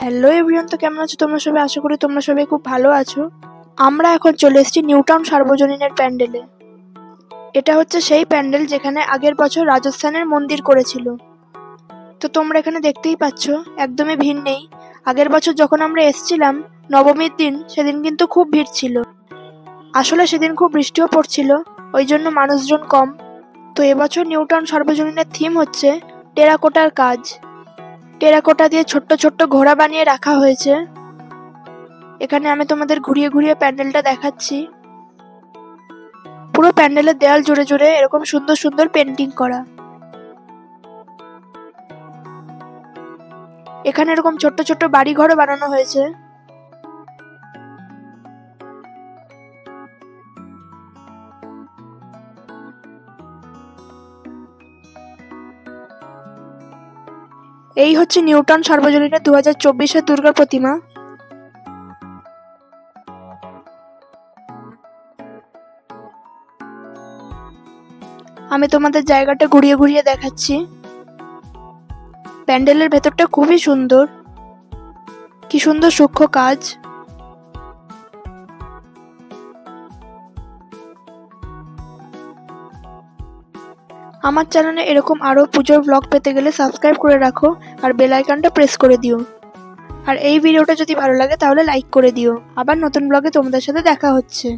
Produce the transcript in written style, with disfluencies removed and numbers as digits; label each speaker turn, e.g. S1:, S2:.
S1: Hello everyone, তো কেমন আছো তোমরা সবাই? আশা করি তোমরা সবাই খুব ভালো আছো। আমরা এখন চলে এসেছি নিউ টাউন সার্বজনীনের প্যান্ডেলে। এটা হচ্ছে সেই প্যান্ডেল যেখানে আগের বছর রাজস্থানের মন্দির করেছিল। তো তোমরা এখানে দেখতেই পাচ্ছ একদমই ভিড় নেই। আগের বছর যখন আমরা এসেছিলাম নবমীর দিন, সেদিন কিন্তু খুব ভিড় ছিল। আসলে সেদিন খুব বৃষ্টিও পড়ছিল, ওই জন্য মানুষজন কম। তো এবছর নিউ টাউন সার্বজনীনের থিম হচ্ছে টেরাকোটার কাজ। টেরাকোটা দিয়ে ছোট্ট ছোট্ট ঘোড়া বানিয়ে রাখা হয়েছে। এখানে আমি তোমাদের ঘুরিয়ে ঘুরিয়ে প্যান্ডেলটা দেখাচ্ছি। পুরো প্যান্ডেলের দেয়াল জুড়ে জুড়ে এরকম সুন্দর সুন্দর পেন্টিং করা। এখানে এরকম ছোট্ট ছোট্ট বাড়ি ঘরও বানানো হয়েছে। এই হচ্ছে নিউ টাউন সার্বজনীনের 2024-এর দুর্গা প্রতিমা। আমি তোমাদের জায়গাটা ঘুরিয়ে ঘুরিয়ে দেখাচ্ছি। প্যান্ডেলের ভেতরটা খুবই সুন্দর, কি সুন্দর সূক্ষ্ম কাজ। আমার চ্যানেলে এরকম আরো পুজোর ব্লগ পেতে গেলে সাবস্ক্রাইব করে রাখো আর বেল আইকনটা প্রেস করে দিও। আর এই ভিডিওটা যদি ভালো লাগে তাহলে লাইক করে দিও। আবার নতুন ব্লগে তোমাদের সাথে দেখা হচ্ছে।